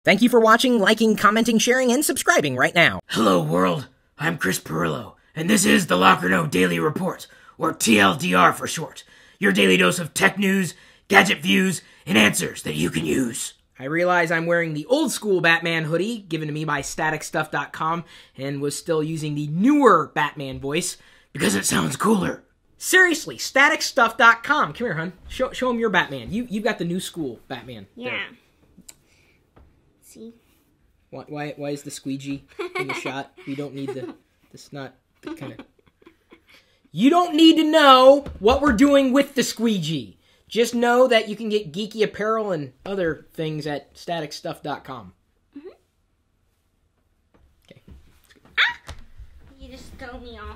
Thank you for watching, liking, commenting, sharing, and subscribing right now. Hello world, I'm Chris Pirillo, and this is the Locker Note Daily Report, or TLDR for short. Your daily dose of tech news, gadget views, and answers that you can use. I realize I'm wearing the old school Batman hoodie given to me by staticstuff.com and was still using the newer Batman voice Because it sounds cooler. Seriously, staticstuff.com. Come here, hon. Show him your Batman. You've got the new school Batman. Yeah. There. See? Why is the squeegee in the shot? We don't need this not the kind of... You don't need to know what we're doing with the squeegee. Just know that you can get geeky apparel and other things at staticstuff.com. Mm-hmm. Okay. You just throw me off.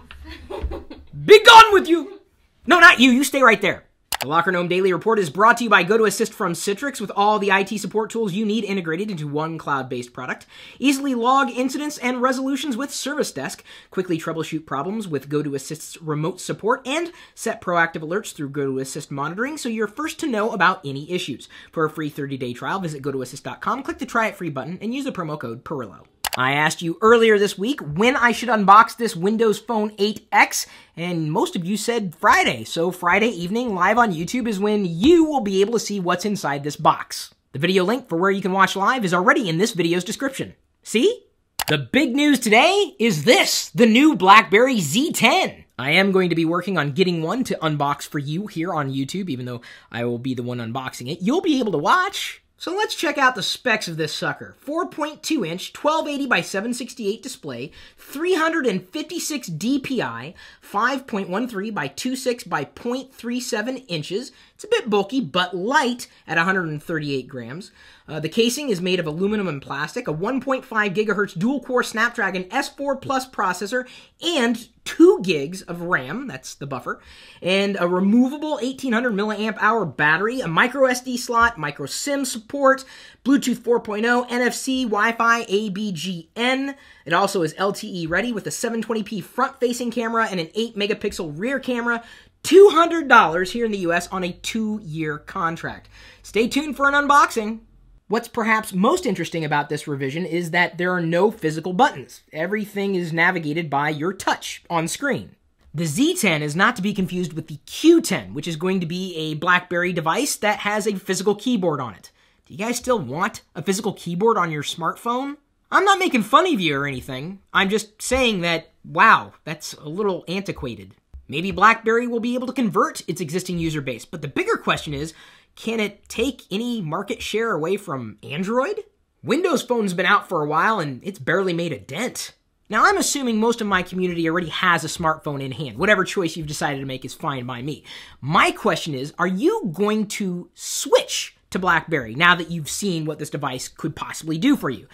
Be gone with you! No, not you. You stay right there. The Locker Gnome Daily Report is brought to you by GoToAssist from Citrix with all the IT support tools you need integrated into one cloud-based product. Easily log incidents and resolutions with Service Desk. Quickly troubleshoot problems with GoToAssist's remote support and set proactive alerts through GoToAssist monitoring so you're first to know about any issues. For a free 30-day trial, visit GoToAssist.com, click the Try It Free button, and use the promo code Pirillo. I asked you earlier this week when I should unbox this Windows Phone 8X, and most of you said Friday. So Friday evening, live on YouTube, is when you will be able to see what's inside this box. The video link for where you can watch live is already in this video's description. See? The big news today is this, the new BlackBerry Z10. I am going to be working on getting one to unbox for you here on YouTube, even though I will be the one unboxing it. You'll be able to watch. So let's check out the specs of this sucker. 4.2-inch, 1280 by 768 display, 356 dpi, 5.13 by 26 by 0.37 inches. It's a bit bulky, but light at 138 grams. The casing is made of aluminum and plastic, a 1.5 gigahertz dual-core Snapdragon S4 Plus processor, and 2 gigs of RAM, that's the buffer, and a removable 1800 milliamp hour battery, a microSD slot, micro SIM support, Bluetooth 4.0, NFC, Wi-Fi, ABGN. It also is LTE-ready with a 720p front-facing camera and an 8-megapixel rear camera. $200 here in the US on a 2-year contract. Stay tuned for an unboxing. What's perhaps most interesting about this revision is that there are no physical buttons. Everything is navigated by your touch on screen. The Z10 is not to be confused with the Q10, which is going to be a BlackBerry device that has a physical keyboard on it. Do you guys still want a physical keyboard on your smartphone? I'm not making fun of you or anything. I'm just saying that, wow, that's a little antiquated. Maybe BlackBerry will be able to convert its existing user base, but the bigger question is, can it take any market share away from Android? Windows Phone's been out for a while and it's barely made a dent. Now, I'm assuming most of my community already has a smartphone in hand. Whatever choice you've decided to make is fine by me. My question is, are you going to switch to BlackBerry now that you've seen what this device could possibly do for you?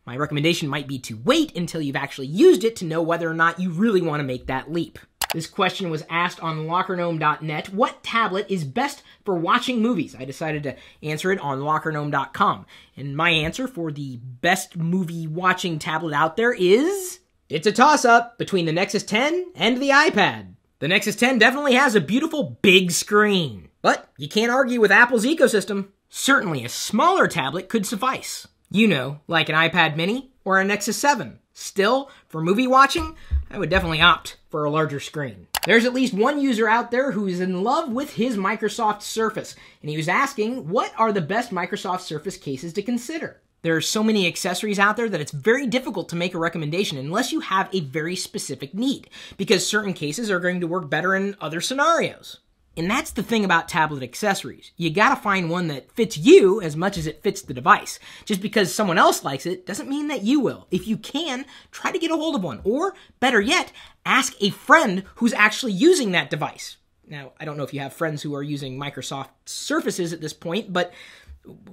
My recommendation might be to wait until you've actually used it to know whether or not you really want to make that leap. This question was asked on lockergnome.net. What tablet is best for watching movies? I decided to answer it on lockergnome.com. And my answer for the best movie watching tablet out there is... it's a toss-up between the Nexus 10 and the iPad. The Nexus 10 definitely has a beautiful big screen. But you can't argue with Apple's ecosystem. Certainly a smaller tablet could suffice. You know, like an iPad mini or a Nexus 7. Still, for movie watching, I would definitely opt for a larger screen. There's at least one user out there who's in love with his Microsoft Surface, and he was asking, what are the best Microsoft Surface cases to consider? There are so many accessories out there that it's very difficult to make a recommendation unless you have a very specific need, because certain cases are going to work better in other scenarios. And that's the thing about tablet accessories. You gotta find one that fits you as much as it fits the device. Just because someone else likes it doesn't mean that you will. If you can, try to get a hold of one. Or, better yet, ask a friend who's actually using that device. Now, I don't know if you have friends who are using Microsoft Surfaces at this point, but,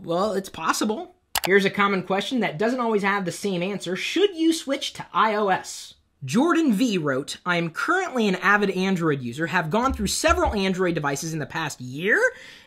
well, it's possible. Here's a common question that doesn't always have the same answer. Should you switch to iOS? Jordan V wrote, I am currently an avid Android user, have gone through several Android devices in the past year,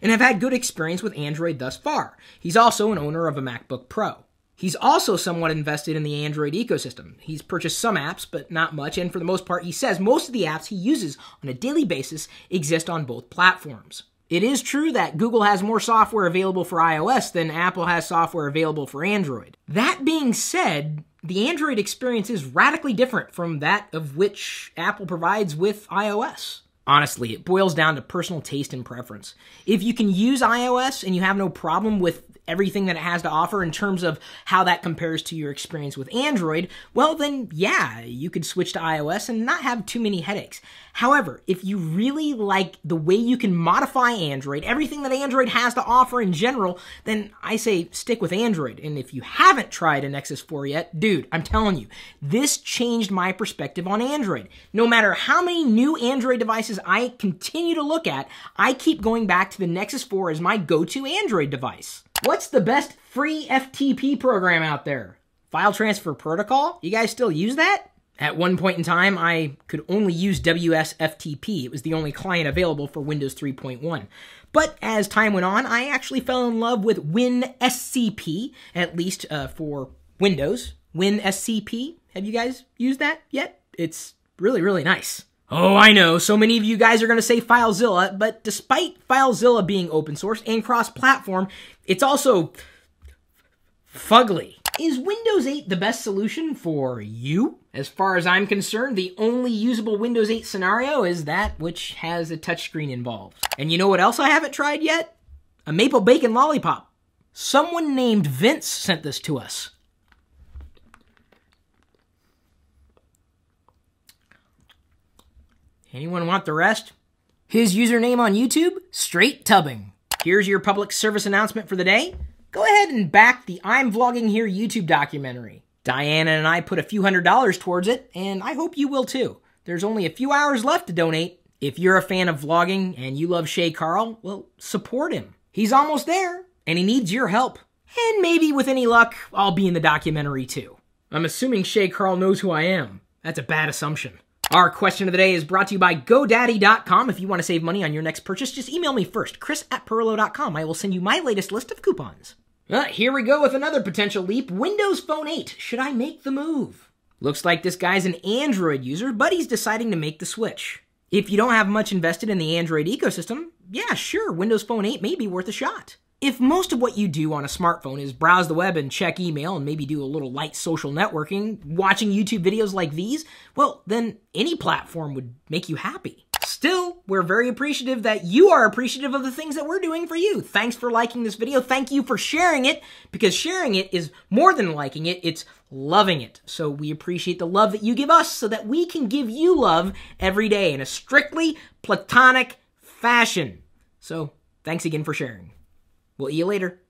and have had good experience with Android thus far. He's also an owner of a MacBook Pro. He's also somewhat invested in the Android ecosystem. He's purchased some apps, but not much, and for the most part, he says most of the apps he uses on a daily basis exist on both platforms. It is true that Google has more software available for iOS than Apple has software available for Android. That being said, the Android experience is radically different from that of which Apple provides with iOS. Honestly, it boils down to personal taste and preference. If you can use iOS and you have no problem with everything that it has to offer in terms of how that compares to your experience with Android, well then, yeah, you could switch to iOS and not have too many headaches. However, if you really like the way you can modify Android, everything that Android has to offer in general, then I say stick with Android. And if you haven't tried a Nexus 4 yet, dude, I'm telling you, this changed my perspective on Android. No matter how many new Android devices I continue to look at, I keep going back to the Nexus 4 as my go-to Android device. What's the best free FTP program out there? File Transfer Protocol? You guys still use that? At one point in time, I could only use WSFTP. It was the only client available for Windows 3.1. But as time went on, I actually fell in love with WinSCP, at least for Windows. WinSCP. Have you guys used that yet? It's really, really nice. Oh, I know, so many of you guys are going to say FileZilla, but despite FileZilla being open source and cross-platform, it's also fugly. Is Windows 8 the best solution for you? As far as I'm concerned, the only usable Windows 8 scenario is that which has a touchscreen involved. And you know what else I haven't tried yet? A maple bacon lollipop. Someone named Vince sent this to us. Anyone want the rest? His username on YouTube? Straight Tubbing. Here's your public service announcement for the day. Go ahead and back the I'm Vlogging Here YouTube documentary. Diana and I put a few $100s towards it, and I hope you will too. There's only a few hours left to donate. If you're a fan of vlogging and you love Shay Carl, well, support him. He's almost there, and he needs your help. And maybe with any luck, I'll be in the documentary too. I'm assuming Shay Carl knows who I am. That's a bad assumption. Our question of the day is brought to you by GoDaddy.com. If you want to save money on your next purchase, just email me first, chris@Pirillo.com. I will send you my latest list of coupons. Here we go with another potential leap. Windows Phone 8. Should I make the move? Looks like this guy's an Android user, but he's deciding to make the switch. If you don't have much invested in the Android ecosystem, yeah, sure, Windows Phone 8 may be worth a shot. If most of what you do on a smartphone is browse the web and check email and maybe do a little light social networking, watching YouTube videos like these, well, then any platform would make you happy. Still, we're very appreciative that you are appreciative of the things that we're doing for you. Thanks for liking this video. Thank you for sharing it, because sharing it is more than liking it, it's loving it. So we appreciate the love that you give us so that we can give you love every day in a strictly platonic fashion. So thanks again for sharing. We'll see you later.